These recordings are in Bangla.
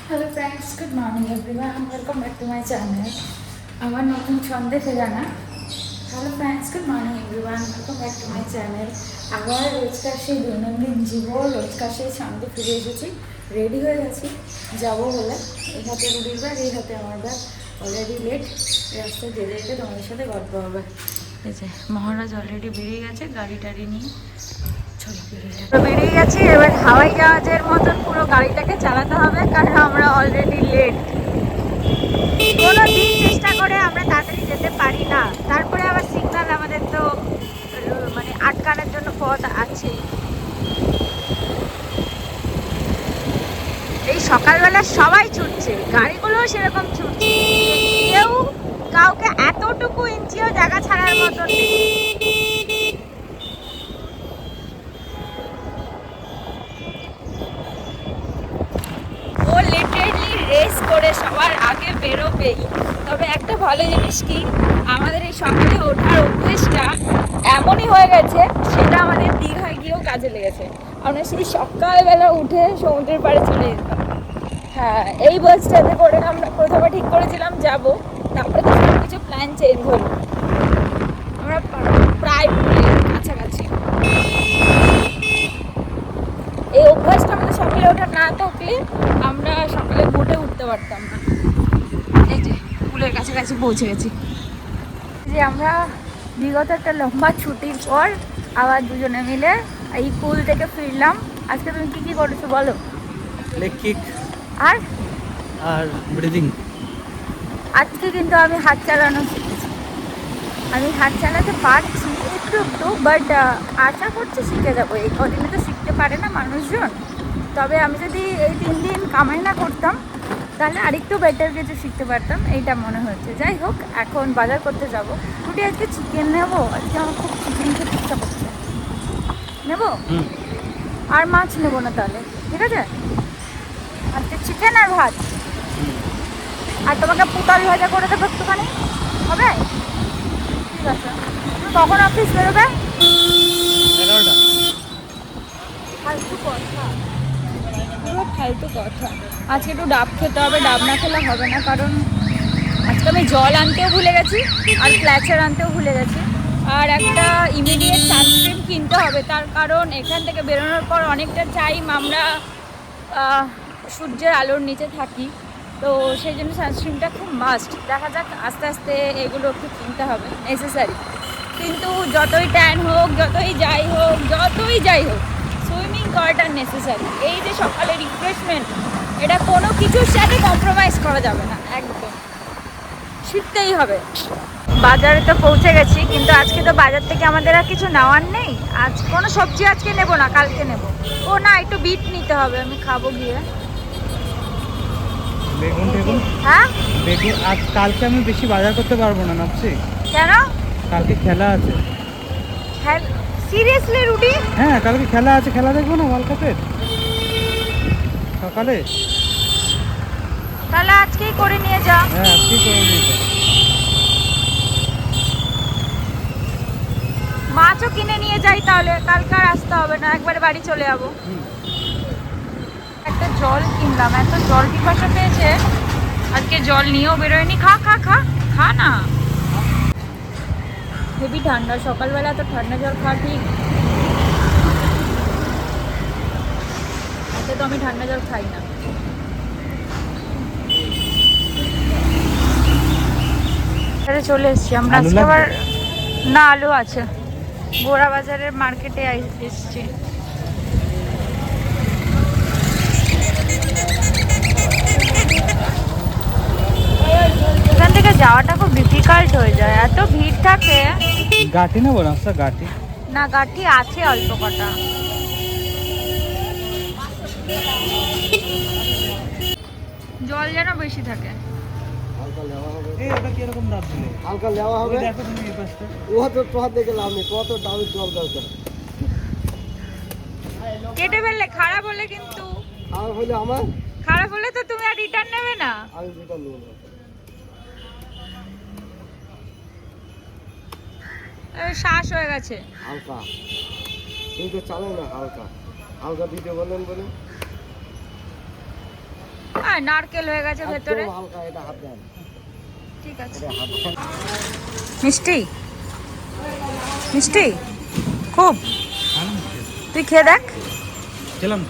Hello friends, good morning everyone, welcome back to my channel. আমার নতুন সন্দেশে জানা। Hello friends, good morning everyone, welcome back to my channel. আবার রোজকার সেই দৈনন্দিন জীবন, রোজকার সেই সন্ধে ফিরে এসেছি। রেডি হয়ে গেছি যাবো বলে। এই হাতে রুটির ব্যাগ, এই হাতে আমার ব্যাগ। অলরেডি লেট, রাস্তায় যেতে যেতে তোমাদের সাথে গল্প হবে। এই যে মহারাজ অলরেডি বেরিয়ে গেছে গাড়ি টাড়ি নিয়ে। বেরিয়ে গেছি, এবার হাওয়াই জাহাজের মতন পুরো গাড়িটাকে চালাতে হবে, কারণ আমরা অলরেডি লেট। কোনো দিন চেষ্টা করে আমরা তাড়াতাড়ি যেতে পারি না, তারপরে আবার সিগন্যাল আমাদের তো মানে আটকানোর জন্য পথ আছে। এই সকালবেলা সবাই ছুটছে, গাড়িগুলোও সেরকম ছুটছে, কেউ কাউকে এতটুকু ইঞ্চিও জায়গা ছাড়ার মতন নেই। ও লিটারেলি রেস করে সবার আগে বেরোবেই। তবে একটা ভালো জিনিস কি, আমাদের এই সকালে ওঠার অভ্যেসটা এমনই হয়ে গেছে, সেটা আমাদের দীঘায় গিয়েও কাজে লেগেছে। আমরা সেই সকালবেলা উঠে সমুদ্রের পাড়ে চলে যেতাম। হ্যাঁ, এই বাসটাতে করে আমরা প্রথমে ঠিক করেছিলাম যাব, তারপরে তো সব কিছু প্ল্যান চেঞ্জ হলো। আমরা প্রায় কাছাকাছি। এই অভ্যাসটা আমাদের সকালে ওঠা না থাকলে আমরা সকালে বোটে উঠতে পারতাম না। এই যে পুলের কাছাকাছি পৌঁছে গেছি। যে আমরা বিগত একটা লম্বা ছুটির পর আবার দুজনে মিলে এই পুল থেকে ফিরলাম। আজকে তুমি কি কি করেছো বলো? লেগ কিক আর আর ব্রিদিং। আজকে কিন্তু আমি হাত চালানো শিখেছি। আমি হাত চালাতে পারছি একটু একটু, বাট আশা করছি শিখে যাবো। এই কদিনে তো শিখতে পারে না মানুষজন। তবে আমি যদি এই 3 দিন কামাই না করতাম, তাহলে আরেকটু বেটার কিছু শিখতে পারতাম, এইটা মনে হচ্ছে। যাই হোক, এখন বাজার করতে যাব। রুটি আজকে চিকেন নেবো, আজকে আমার খুব চিকেন খেতে ইচ্ছা করছে। নেবো আর মাছ নেবো না তাহলে, ঠিক আছে? আজকে চিকেন আর ভাত, আর তোমাকে পুটাল ভাজা করে দেবো একটুখানি, হবে? ঠিক আছে। তুমি কখন অফিস বেরোবে? 11টা। ফালতু কথা, পুরো ফালতু কথা। আজকে একটু ডাব খেতে হবে, ডাব না খেলে হবে না, কারণ আজকে আমি জল আনতেও ভুলে গেছি আর ক্ল্যাচার আনতেও ভুলে গেছি। আর একটা ইমিডিয়েট সানস্ক্রিন কিনতে হবে, তার কারণ এখান থেকে বেরোনোর পর অনেকটা টাইম আমরা সূর্যের আলোর নিচে থাকি, তো সেই জন্য সানস্ক্রিনটা খুব মাস্ট। দেখা যাক, আস্তে আস্তে এগুলো একটু কিনতে হবে, নেসেসারি। কিন্তু যতই ট্যান হোক, যতই যাই হোক, সুইমিং করাটা নেসেসারি। এই যে সকালে রিফ্রেশমেন্ট, এটা কোনো কিছুর সাথে কম্প্রোমাইজ করা যাবে না, একদম শিখতেই হবে। বাজারে তো পৌঁছে গেছি, কিন্তু আজকে তো বাজার থেকে আমাদের আর কিছু নেওয়ার নেই। আজ কোনো সবজি আজকে নেব না, কালকে নেব। ও না, একটু বিট নিতে হবে, আমি খাবো গিয়ে। বেগুন টেগুন। হ্যাঁ, বেগুন আজ কালকে আমি বেশি বাজার করতে পারবো না নাপছি। কেন? কালকে খেলা আছে। সিরিয়াসলি রুটি? হ্যাঁ, কালকে খেলা আছে। খেলা দেখবো না ওয়ার্ল্ড কাপের সকালে? তাহলে আজকেই করে নিয়ে যা। হ্যাঁ, আজকেই করে নিয়ে যাও। মাছও কিনে নিয়ে যাই, তাহলে কালকে আর আসতে হবে না, একবারে বাড়ি চলে যাবো। একটা জল কিনলাম, এত জল পিপাসা পেয়েছে আজকে, জল নিয়েও বেরোয়নি। খা খা খা, খা না। হেভি ঠান্ডা, সকালবেলা তো ঠান্ডা জল খাওয়া ঠিক। এতে তো আমি ঠান্ডা জল খাই না। চলে এসছি আমরা আজকে আবার। না, আলু আছে, গোড়া বাজারের মার্কেটে এসছি। এখান থেকে যাওয়াটা খুব ডিফিকাল্ট হয়ে যায়, এত ভিড় থাকে। গাঠি নেবো না স্যার? গাঠি না, গাঠি আছে অল্প কটা। জল যেন বেশি থাকে। এই ওটা কি এরকম দাম দিলে? হালকা নেওয়া হবে। দেখো তুমি এই পাশটা। ও তো তোমার দেখে লাভ নেই, কত দামের জল দরকার। কেটে ফেললে খারাপ হলে কিন্তু, আর হলে আমার, খারাপ হলে তো তুমি আর রিটার্ন নেবে না। আমি যেটা নেব না। শ্বাস হয়ে গেছে। হালকা কিন্তু চালে না, হালকা হালকা দিতে বলেন বলে। হ্যাঁ নারকেল হয়ে গেছে ভেতরে। একদম হালকা, এটা হাত দেন, ঠিক আছে। এটা হাত দেন। মিষ্টি মিষ্টি খুব, তুই খেয়ে দেখ। খেলাম।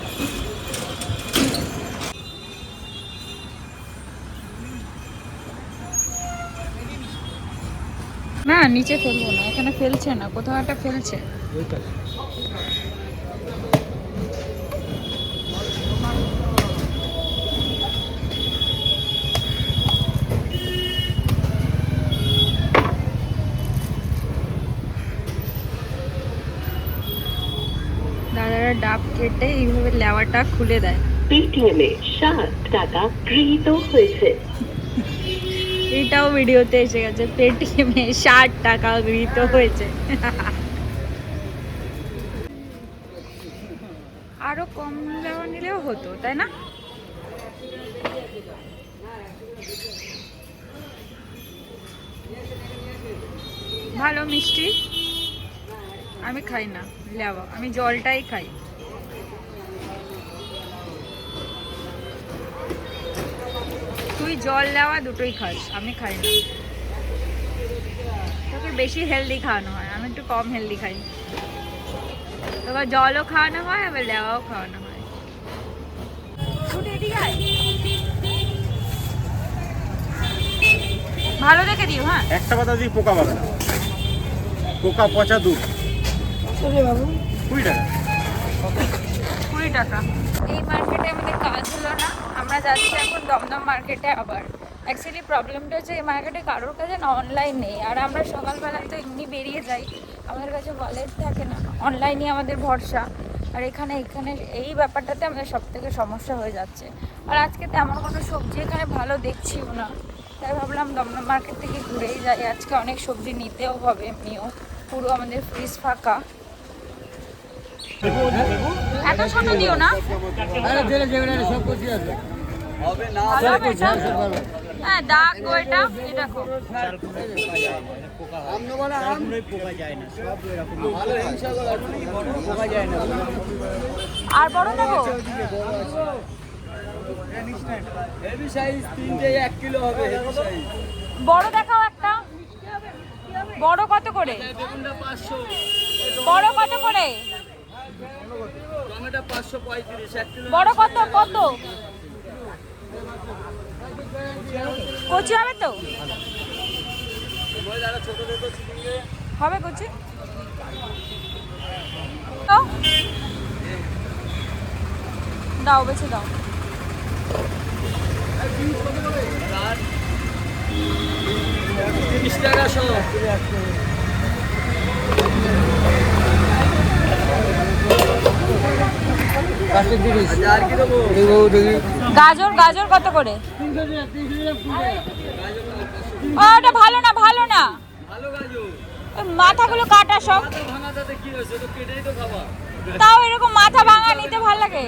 না নিচে ফেলবো না, এখানে ফেলছে না, কোথাও একটা ফেলছে। দাদারা ডাব কেটে এইভাবে লেওয়াটা খুলে দেয়। পেটিএমে 7 টাকা গৃহীত হয়েছে। এটাও ভিডিওতে এসে গেছে, পেটিএমে 60 টাকা গৃহীত হয়েছে। আরো কম লেওয়া নিলেও হতো, তাই না? ভালো মিষ্টি। আমি খাই না লেওয়া, আমি জলটাই খাই। তুই জল লেওয়া দুটোই খাস, আমি খাই না। তোকে বেশি হেলদি খাওয়ানো হয়, আমি একটু কম হেলদি খাই। তোকে জলও খাওয়ানো হয়, আবার লেওয়াও খাওয়ানো হয়। ভালো দেখে দিও। হ্যাঁ একটা কথা দিই, পোকা পাবে না, পোকা পচা দুধ। বাবু 20 টাকা। 20 টাকা। এই মার্কেটে আমাদের কাজ হলো না, আমরা যাচ্ছি এখন দমদম মার্কেটে আবার। অ্যাকচুয়ালি প্রবলেমটা হচ্ছে এই মার্কেটে কারোর কাছে না অনলাইন নেই, আর আমরা সকালবেলায় তো এমনি বেরিয়ে যাই, আমাদের কাছে ওয়ালেট থাকে না, অনলাইনই আমাদের ভরসা। আর এখানে এই ব্যাপারটাতে আমাদের সব থেকে সমস্যা হয়ে যাচ্ছে। আর আজকে তেমন কোনো সবজি এখানে ভালো দেখছিও না, তাই ভাবলাম দমদম মার্কেট থেকে ঘুরেই যাই। আজকে অনেক সবজি নিতেও হবে, এমনিও পুরো আমাদের ফ্রিজ ফাঁকা। এত ছোট দিও না, ভালো হবে এটা। হ্যাঁ দাগ গো, এটা দেখো। আর বড় নেবো? বড় দেখাও একটা। বড় কত করে? বড় কত করে? বড় কত কত? কচি হবে তো? হবে কচি? দাও বেছে দাও। গাজর গাজর কত করে? ওটা ভালো না, ভালো না, মাথাগুলো কাটা সব। তাও এরকম মাথা ভাঙা নিতে ভালো লাগে।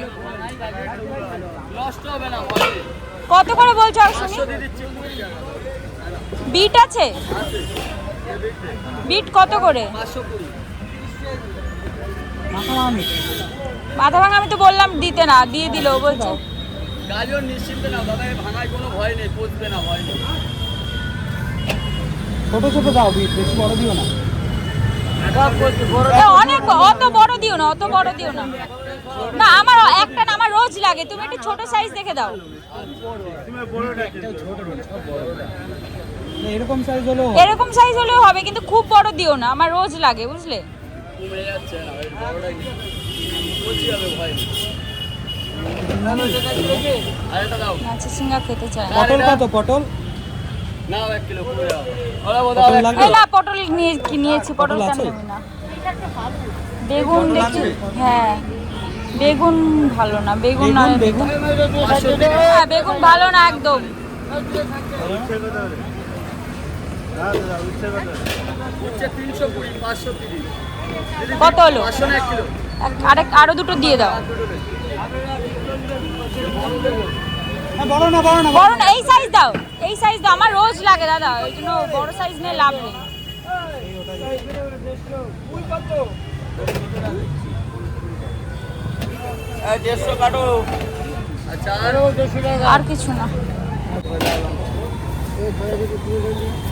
কত করে বলছো শুনি? বিট আছে? বিট কত করে? মাথা ভাঙা আমি তো বললাম দিতে না, দিয়ে দিল বলছে। গাজর নিশ্চিন্তে না দাদা, ভাঙায় কোনো ভয় নেই, পচবে না, ভয় নেই। ছোট ছোট দাও, বেশি বড় দিও না। অনেক অত বড় দিও না, অত বড় দিও না। না আমার একটা না, আমার রোজ লাগে, তুমি একটু ছোট সাইজ দেখে দাও। এরকম সাইজ হলেও এরকম সাইজ হলেও হবে, কিন্তু খুব বড় দিও না, আমার রোজ লাগে বুঝলে। কমে যাচ্ছে না, ওই বড়টাই পচি হবে, ভয় নেই। আরেকটা দাও। আচ্ছা সিঙ্গা খেতে চাই। পটল কত? পটল নাও 1 কিলো পুরো দাও। ওরা দাও 1 এই না পটল নিয়েছি, পটল কেন নেবে না। বেগুন দেখছি, হ্যাঁ বেগুন ভালো না, বেগুন না, বেগুন হ্যাঁ বেগুন ভালো না একদম। উচ্ছে 320, 530। কত হলো? 500 না 1 কিলো? আরো দুটো দিয়ে দাও। বড় না, বড় না, বড় না, এই সাইজ দাও, এই সাইজ দাও, আমার রোজ লাগে দাদা, ওই জন্য বড় সাইজ নিয়ে লাভ নেই। এই 150 কাটো। চার আর কিছু না।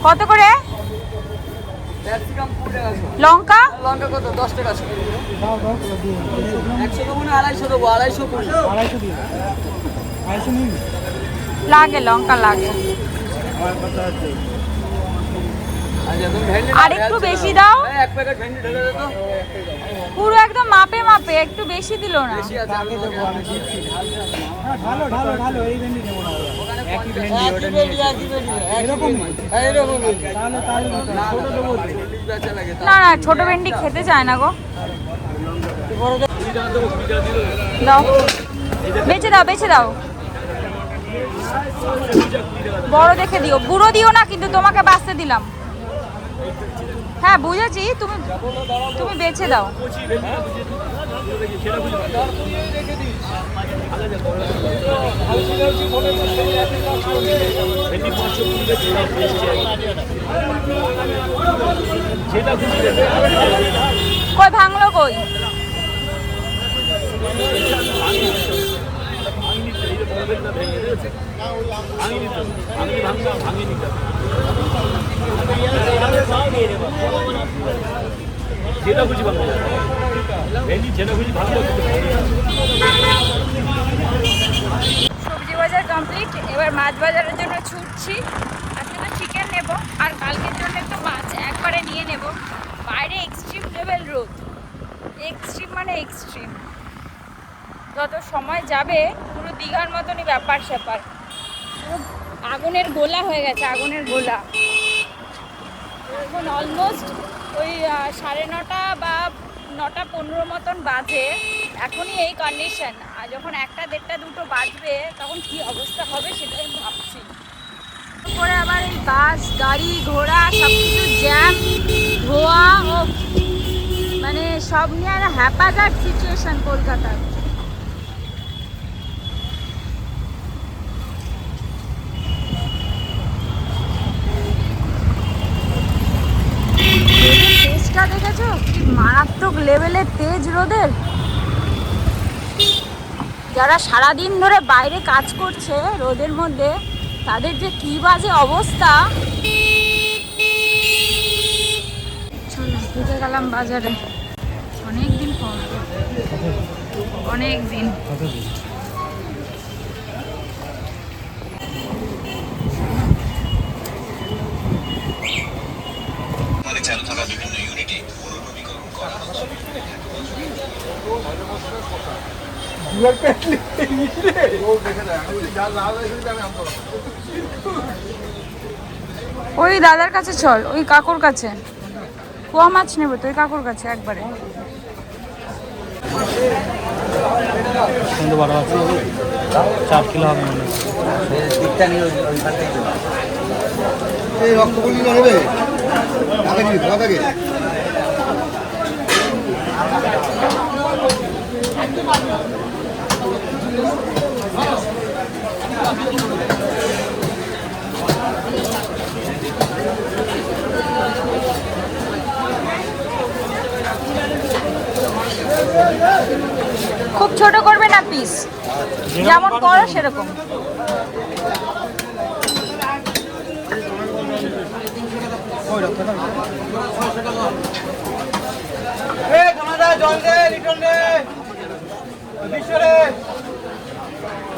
কত করে ক্যাপসিকাম 20 টাকা শো। লঙ্কা? লঙ্কা কত 10 টাকা শো। দাও দাও দিয়ে 100 দেবো না 250 দেবো? 250 করে। 250 দিয়ে 250 নিন। লাগে, লঙ্কা লাগে। আচ্ছা তুমি ভেন্ডি আর একটু বেশি দাও। এক প্যাকেট ভেন্ডি ঢেলে দে তো। পুরো একদম মাপে মাপে, একটু বেশি দিল না। বেশি আছে আমি দেবো আমি দিচ্ছি। হ্যাঁ ঢালো ঢালো ঢালো, এই ভেন্ডি নেবো না একই ভেন্ডি ওটা নিয়ে এরকম তাহলে তাহলে ছোট দেবো। বেচা লাগে না না, ছোট ভেন্ডি খেতে চায় না গো। দাও, বেচে দাও বেচে দাও। বড় দেখে দিও, বুড়ো দিও না কিন্তু, তোমাকে বাঁচতে দিলাম। হ্যাঁ বুঝেছি, তুমি তুমি বেচে দাও। কই ভাঙলো কই? সবজি বাজার কমপ্লিট, এবার মাছ বাজারের জন্য ছুটছি। আজকে তো চিকেন নেব, আর কালকের জন্য তো মাছ একবারে নিয়ে নেব। বাইরে এক্সট্রিম লেভেল রোদ, এক্সট্রিম মানে এক্সট্রিম। যত সময় যাবে পুরো দীঘার মতনই ব্যাপার স্যাপার, পুরো আগুনের গোলা হয়ে গেছে, আগুনের গোলা। এখন অলমোস্ট ওই 9:30 বা 9:15 মতন বাজে, এখনই এই কন্ডিশন। আর যখন 1টা 1:30 2টো বাজবে তখন কি অবস্থা হবে সেটাই আমি ভাবছি। তারপরে আবার এই বাস গাড়ি ঘোড়া সব কিছু জ্যাম ধোয়া, ও মানে সব নিয়ে একটা হ্যাপাজার্ড সিচুয়েশন কলকাতার। তেজটা দেখেছো কি মারাত্মক লেভেলের তেজ রোদের। যারা সারাদিন ধরে বাইরে কাজ করছে রোদের মধ্যে, তাদের যে কি বাজে অবস্থা। চলো ঢুকে গেলাম বাজারে, অনেক দিন পর, অনেক দিন। চালু থাকা বিভিন্ন ইউনিটে পুনর্নবীকরণ করা হচ্ছে। ওই দাদার কাছে চল, ওই কাকুর কাছে পোয়া মাছ নেবো তো, ওই কাকুর কাছে একবারে। কিন্তু বড় আছে 4 কিলো হবে মনে এই রক্তগুলি নেবে আগে দিবি ধরা থাকে। খুব ছোট করবে না পিস, যেমন করো সেরকম।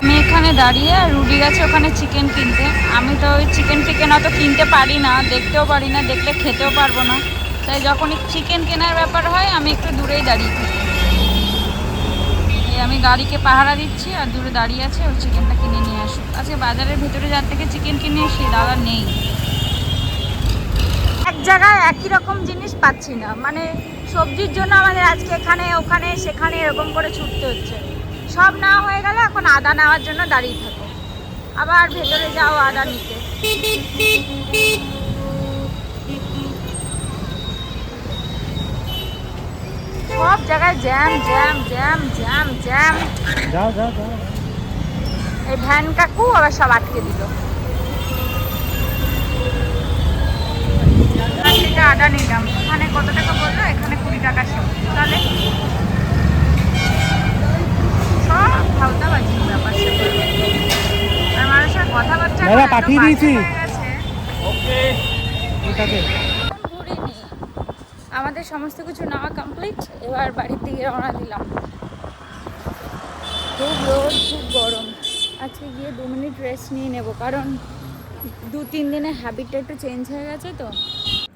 আমি এখানে দাঁড়িয়ে, আর রুডি গেছে ওখানে চিকেন কিনতে। আমি তো ওই চিকেন টিকেন অত কিনতে পারি না, দেখতেও পারি না, দেখলে খেতেও পারবো না। তাই যখন চিকেন কেনার ব্যাপার হয় আমি একটু দূরেই দাঁড়িয়ে থাকি। আমি গাড়িকে পাহারা দিচ্ছি আর দূরে দাঁড়িয়ে আছে, ওর চিকেনটা কিনে নিয়ে আসুক। আজকে বাজারের ভিতরে যার থেকে চিকেন কিনে আসি দাদা নেই। এক জায়গায় একই রকম জিনিস পাচ্ছি না, মানে সবজির জন্য আমাদের আজকে এখানে ওখানে সেখানে এরকম করে ছুটতে হচ্ছে। সব না হয়ে গেলে এখন আদা নেওয়ার জন্য দাঁড়িয়ে থাকো, আবার ভেতরে যাও আদা নিতে। সব জায়গায় jam jam jam jam jam. যাও যাও যাও। এই ভ্যান কাকু আবার সব আটকে দিল। এখান থেকে আদা নিলাম, এখানে কত টাকা বললো? এখানে 20 টাকা সব। তাহলে সব ভাওতাবাজি ব্যাপার স্যাপার। আর মানুষের কথাবার্তা দাদা, পাঠিয়ে দিয়েছি। ওকে ঠিক আছে। ঘুরিনি, আমাদের সমস্ত কিছু নেওয়া কমপ্লিট। এবার বাড়ির দিকে রওনা দিলাম। খুব রোদ, খুব গরম। আজকে গিয়ে 2 মিনিট রেস্ট নিয়ে নেব, কারণ 2-3 দিনের হ্যাবিটটা একটু চেঞ্জ হয়ে গেছে তো।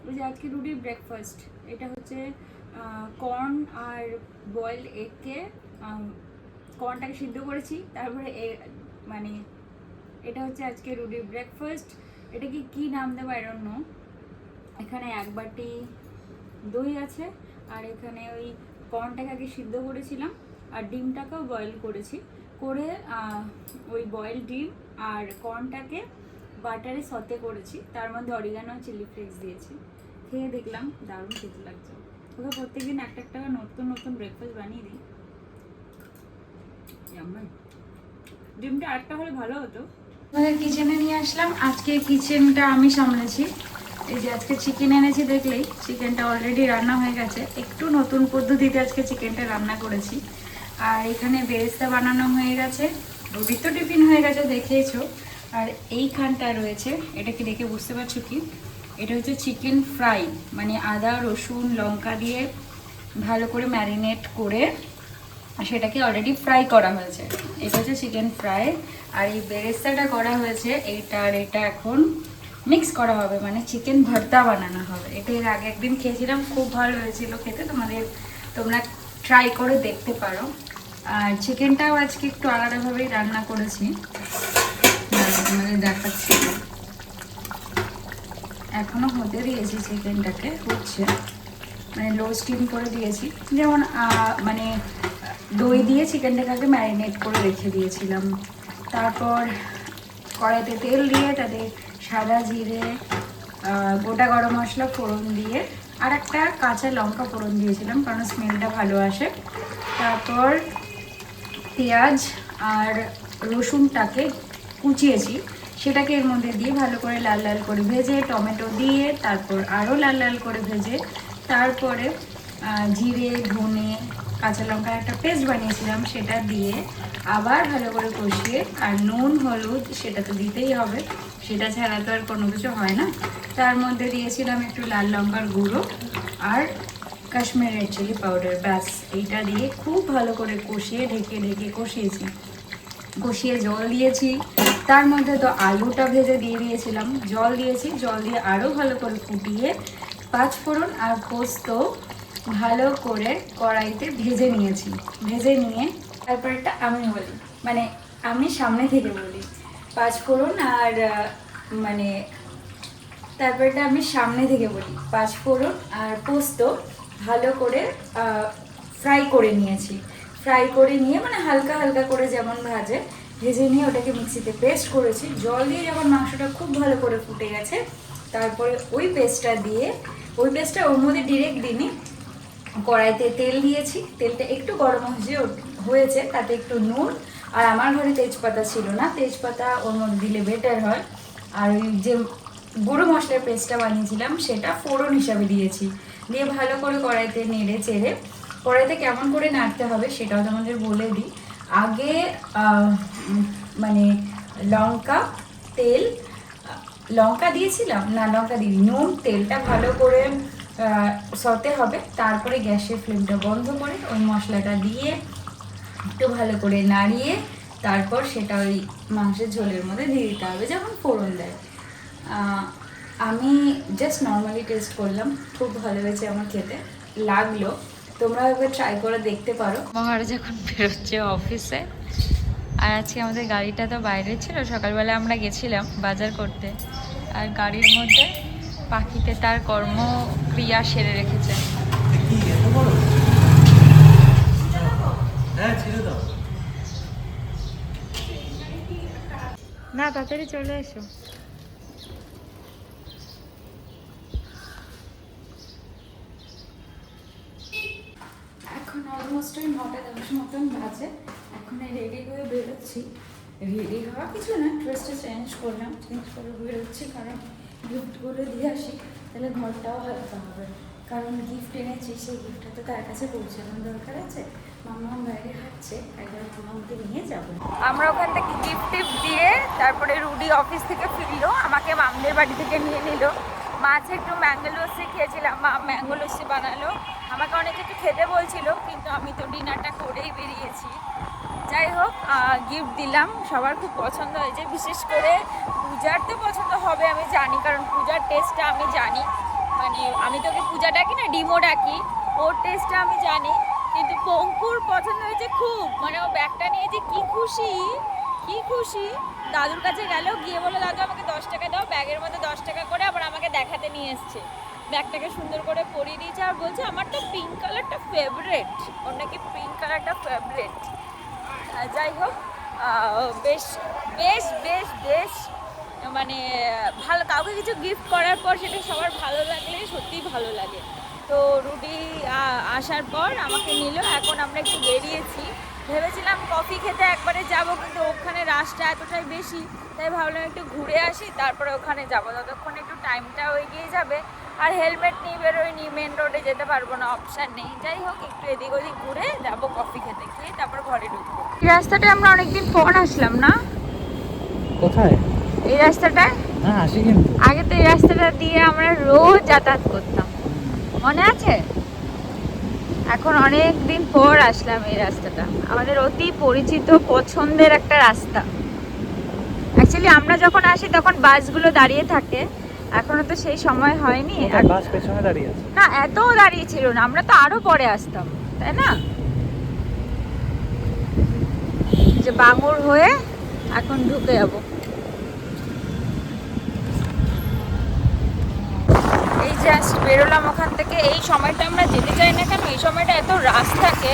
ওই যে আজকে রুটির ব্রেকফাস্ট, এটা হচ্ছে কর্ন আর বয়েলড এগকে, কর্নটাকে সিদ্ধ করেছি, তারপরে মানে এটা হচ্ছে আজকে রুটির ব্রেকফাস্ট। এটাকে কি নাম দেবো আই ডোন্ট নো। এখানে 1 বাটি দই আছে, আর এখানে ওই কর্নটাকে আগে সিদ্ধ করেছিলাম, আর ডিমটাকেও বয়েল করেছি, করে ওই বয়েল ডিম আর কর্নটাকে বাটারে সতে করেছি, তার মধ্যে অরিগানো চিলি ফ্লেক্স দিয়েছি। খেয়ে দেখলাম দারুণ খেতে লাগছে। ওকে প্রত্যেকদিন একটা একটা নতুন নতুন ব্রেকফাস্ট বানিয়ে দিই। ডিমটা আরেকটা হলে ভালো হতো। আমাদের কিচেনে নিয়ে আসলাম। আজকে কিচেনটা আমি সামলেছি। এই যে আজকে চিকেন এনেছি, দেখলেই চিকেনটা অলরেডি রান্না হয়ে গেছে। একটু নতুন পদ্ধতিতে আজকে চিকেনটা রান্না করেছি। আর এখানে বেরেস্তা বানানো হয়ে গেছে, রুটির তো টিফিন হয়ে গেছে দেখেইছো। আর এইখানটা রয়েছে, এটা কি দেখে বুঝতে পারছো কি, এটা হচ্ছে চিকেন ফ্রাই, মানে আদা রসুন লঙ্কা দিয়ে ভালো করে ম্যারিনেট করে সেটাকে অলরেডি ফ্রাই করা হয়েছে। এটা হচ্ছে চিকেন ফ্রাই। আর এই বেরেস্তাটা করা হয়েছে, এইটা আর এটা এখন মিক্স করা হবে, মানে চিকেন ভর্তা বানানো হবে। এটা এর আগে একদিন খেয়েছিলাম, খুব ভালো হয়েছিল খেতে। তোমরা ট্রাই করে দেখতে পারো। আর চিকেনটাও আজকে একটু আলাদাভাবেই রান্না করেছি, তোমাদের দেখাচ্ছি। এখনো হতে দিয়েছি চিকেনটাকে, হচ্ছে মানে লো স্টিম করে দিয়েছি। যেমন মানে দই দিয়ে চিকেনটাকে আগে ম্যারিনেট করে রেখে দিয়েছিলাম। তারপর কড়াইতে তেল দিয়ে তাতে সাদা জিরে, গোটা গরম মশলা ফোড়ন দিয়ে আর একটা কাঁচা লঙ্কা ফোড়ন দিয়েছিলাম, কারণ স্মেলটা ভালো আসে। তারপর পেঁয়াজ আর রসুনটাকে কুচিয়েছি, সেটাকে এর মধ্যে দিয়ে ভালো করে লাল লাল করে ভেজে, টমেটো দিয়ে তারপর আরও লাল লাল করে ভেজে, তারপরে জিরে ধনে কাঁচা লঙ্কার একটা পেস্ট বানিয়েছিলাম, সেটা দিয়ে আবার ভালো করে কষিয়ে, আর নুন হলুদ সেটা তো দিতেই হবে, সেটা ছাড়া তো আর কোনো কিছু হয় না। তার মধ্যে দিয়েছিলাম একটু লাল লঙ্কার গুঁড়ো আর কাশ্মীরি রেড চিলি পাউডার, ব্যাস এইটা দিয়ে খুব ভালো করে কষিয়ে ঢেকে ঢেকে কষিয়ে জল দিয়েছি। তার মধ্যে তো আলুটা ভেজে দিয়ে দিয়েছিলাম, জল দিয়েছি, জল দিয়ে আরও ভালো করে ফুটিয়ে 5 ফোড়ন আর পোস্ত ভালো করে কড়াইতে ভেজে নিয়েছি। ভেজে নিয়ে তারপরটা আমি বলি, মানে আমি সামনে থেকে বলি, 5 ফোড়ন আর মানে তারপরটা আমি সামনে থেকে বলি, 5 ফোড়ন আর পোস্ত ভালো করে ফ্রাই করে নিয়েছি। ফ্রাই করে নিয়ে মানে হালকা হালকা করে যেমন ভেজে নিয়ে ওটাকে মিক্সিতে পেস্ট করেছি। জল দিয়ে যখন মাংসটা খুব ভালো করে ফুটে গেছে, তারপরে ওই পেস্টটা ওর মধ্যে ডিরেক্ট দিইনি, কড়াইতে তেল দিয়েছি। তেলটা একটু গরম হয়েছে, তাতে একটু নুন, আর আমার ঘরে তেজপাতা ছিল না, তেজপাতা ওর মধ্যে দিলে বেটার হয়। আর ওই যে গুঁড়ো মশলার পেস্টটা বানিয়েছিলাম সেটা ফোড়ন হিসাবে দিয়েছি। দিয়ে ভালো করে কড়াইতে নেড়ে চেড়ে, কড়াইতে কেমন করে নাড়তে হবে সেটাও তোমাদের বলে দিই। আগে মানে লঙ্কা দিয়েছিলাম না, লঙ্কা দিই, নুন তেলটা ভালো করে সতে হবে। তারপরে গ্যাসের ফ্লেমটা বন্ধ করে ওই মশলাটা দিয়ে একটু ভালো করে নাড়িয়ে তারপর সেটা ওই মাংসের ঝোলের মধ্যে দিয়ে দিতে হবে, যেমন ফোড়ন দেয়। আমি জাস্ট নর্মালি টেস্ট করলাম, খুব ভালো হয়েছে আমার খেতে লাগলো। তোমরা একবার ট্রাই করে দেখতে পারো। মহারাজ এখন বেরোচ্ছে অফিসে, আর আজকে আমাদের গাড়িটা তো বাইরে ছিল, সকালবেলা আমরা গেছিলাম বাজার করতে, আর গাড়ির মধ্যে পাখিতে তার কর্মক্রিয়া সেরে রেখেছে। না তাড়াতাড়ি চলে এসো। এখন অলমোস্ট ওই 9:10 মতন বাজে। এখন রেডি হয়ে বেরোচ্ছি। রেডি হওয়া কিছু না, ড্রেসটা চেঞ্জ করে বেরোচ্ছি, কারণ গিফটগুলো দিয়ে আসি, তাহলে ঘরটাও হালকা হবে। কারণ গিফট এনেছি, সেই গিফটটা তো তার কাছে পৌঁছানোর দরকার আছে। মামা বাইরে হাঁটছে, একবার মামাকে নিয়ে যাবো। আমরা ওখান থেকে গিফট টিফট দিয়ে তারপরে রুডি অফিস থেকে ফিরলো, আমাকে মামদের বাড়ি থেকে নিয়ে নিল। মাছ একটু ম্যাঙ্গো লস্যি খেয়েছিলাম, মা ম্যাঙ্গো লস্যি বানালো। আমাকে অনেক কিছু খেতে বলছিল, কিন্তু আমি তো ডিনারটা করেই বেরিয়েছি। যাই হোক, গিফট দিলাম, সবার খুব পছন্দ হয়েছে, বিশেষ করে পূজার তো পছন্দ হবে আমি জানি, কারণ পূজার টেস্টটা আমি জানি। মানে আমি তোকে পূজা ডাকি না, ডিমো ডাকি, ওর টেস্টটা আমি জানি। কিন্তু পঙ্কুর পছন্দ হয়েছে খুব, মানে ও ব্যাগটা নিয়ে যে কি খুশি, কি খুশি। দাদুর কাছে গেল, গিয়ে বললো দাদু আমাকে 10 টাকা দাও, ব্যাগের মধ্যে 10 টাকা করে আবার আমাকে দেখাতে নিয়ে এসছে। ব্যাগটাকে সুন্দর করে পরিয়ে দিয়েছে আর বলছে আমার তো পিঙ্ক কালারটা ফেভারেট, ওর নাকি পিঙ্ক কালারটা ফেভারেট। যাই হোক, বেশ বেশ বেশ বেশ মানে ভালো, কাউকে কিছু গিফট করার পর সেটা সবার ভালো লাগলে সত্যিই ভালো লাগে। তো রুডি আসার পর আমাকে নিল, এখন আমরা একটু বেরিয়েছি। ভেবেছিলাম কফি খেতে একবারে যাব, কিন্তু ওখানে রাশটা এতটাই বেশি, তাই ভাবলাম একটু ঘুরে আসি, তারপরে ওখানে যাবো। ততক্ষণ একটু টাইমটাও এগিয়ে যাবে, আর হেলমেট নিয়ে বেরোয়নি, মেন রোডে যেতে পারবো না, অপশান নেই। যাই হোক, একটু এদিক ওদিক ঘুরে যাবো, কফি খেতে, খেয়ে তারপর ঘরে ঢুকবো। এই রাস্তাটায় আমরা অনেকদিন পর আসলাম না? কোথায়? এই রাস্তাটায় হ্যাঁ আসি, কিন্তু আগে তো এই রাস্তাটা দিয়ে আমরা রোজ যাতায়াত করতাম, মনে আছে? এখন অনেক দিন পর আসলাম এই রাস্তাটা, আমাদের অতি পরিচিত পছন্দের একটা রাস্তা। অ্যাকচুয়ালি আমরা যখন আসি তখন বাসগুলো দাঁড়িয়ে থাকে, এখনো তো সেই সময় হয়নি। বাস পেছনে দাঁড়িয়ে আছে না, এতও দাঁড়িয়ে ছিল না, আমরা তো আরো পরে আসতাম, তাই না? যে বাঙুর হয়ে এখন ঢুকে যাবো। এই জাস্ট বেরোলাম ওখান থেকে। এই সময়টা আমরা যেতে চাই না কেন, এই সময়টা এত রাশ থাকে।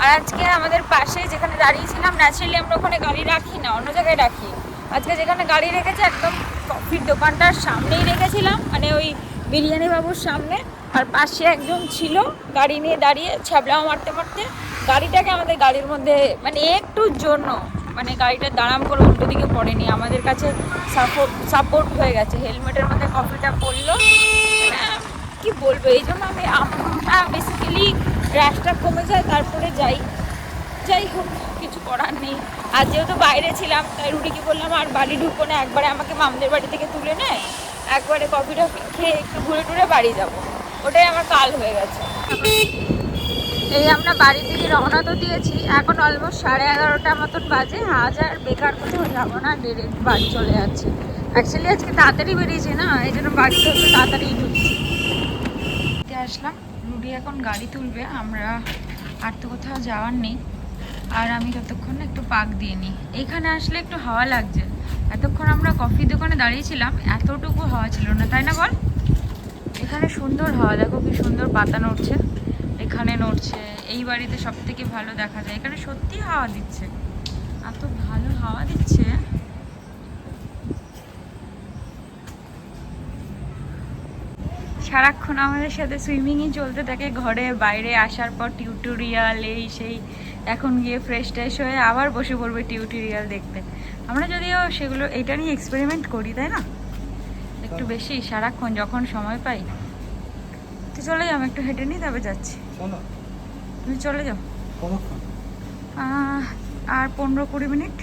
আর আজকে আমাদের পাশে যেখানে দাঁড়িয়েছিলাম, ন্যাচারালি আমরা ওখানে গাড়ি রাখি না, অন্য জায়গায় রাখি। আজকে যেখানে গাড়ি রেখেছে একদম কফির দোকানটার সামনেই রেখেছিলাম, মানে ওই বিরিয়ানি বাবুর সামনে। আর পাশে একজন ছিল গাড়ি নিয়ে দাঁড়িয়ে, ছ্যাবলাও মারতে মারতে গাড়িটাকে আমাদের গাড়ির মধ্যে, মানে একটুর জন্য মানে গাড়িটা দাঁড়াম করে উল্টো দিকে পড়েনি, আমাদের কাছে সাপোর্ট হয়ে গেছে। হেলমেটের মধ্যে কফিটা পড়লো, কি বলবো। এই জন্য আমরা বেসিক্যালি রাশটা কমে যায় তারপরে যাই। যাই হোক, কিছু করার নেই। আর যেহেতু বাইরে ছিলাম, তাই রুটিকে বললাম আর বাড়ি ঢুকবো না, একবারে আমাকে মামদের বাড়ি থেকে তুলে নেয়, একবারে কফিটা খেয়ে একটু ঘুরে টুরে বাড়ি যাবো, ওটাই আমার কাল হয়ে গেছে। এই আমরা বাড়ি থেকে রওনা তো দিয়েছি, এখন অলমোস্ট 11:30 মতন বাজে। হাজার বেকার কোথাও যাবো না, ডিরেক্ট বাড়ি চলে যাচ্ছে। অ্যাকচুয়ালি আজকে তাড়াতাড়ি বেরিয়েছি না, এই জন্য বাড়িতে একটু তাড়াতাড়ি ঢুকছি। আসলাম, রুডি এখন গাড়ি তুলবে, আমরা আর তো কোথাও যাওয়ার নেই। আর আমি ততক্ষণ একটু পাক দিয়ে নিই। এইখানে আসলে একটু হাওয়া লাগছে, এতক্ষণ আমরা কফি দোকানে দাঁড়িয়েছিলাম, এতটুকু হাওয়া ছিল না, তাই না বল? এখানে সুন্দর হাওয়া, দেখো কি সুন্দর পাতা নড়ছে, এখানে নড়ছে। এই বাড়িতে সব থেকে ভালো দেখা যায়, এখানে সত্যি হাওয়া দিচ্ছে, এত ভালো হাওয়া দিচ্ছে। সারাক্ষণ আমাদের সাথে সুইমিংই চলতে থাকে, ঘরে বাইরে আসার পর টিউটোরিয়াল এই সেই। এখন গিয়ে ফ্রেশ ট্রেশ হয়ে আবার বসে পড়বে টিউটোরিয়াল দেখতে। আমরা যদিও সেগুলো এটা নিয়ে এক্সপেরিমেন্ট করি, তাই না? একটু বেশি সারাক্ষণ যখন সময় পাই। তো চলে যাও, একটু হেঁটে নিই, তবে যাচ্ছি। তুমি চলে যাও। আর 15-20 মিনিট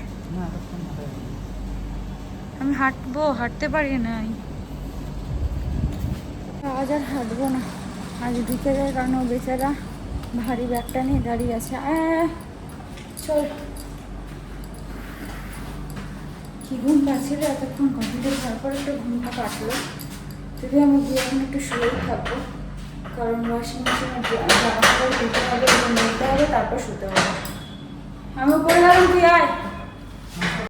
আমি হাঁটতে পারি না। আজ আর হাঁটবো না, আজ ঢুকে যায়, কারণ ও বেচারা ভারী ব্যাগটা নিয়ে দাঁড়িয়ে আছে। চল, কি ঘুম পাচ্ছিল এতক্ষণ, কফিটা খাওয়ার পর একটু ঘুমটা কাটলো। যদি আমি গিয়ে এখন একটু শুয়েই থাকবো, কারণ ওয়াশিং মেশিনে জামা কাপড় ধুতে হবে, মেলতে হবে, তারপর শুতে হবে। আমি উপরে গেলাম, তুই আয়।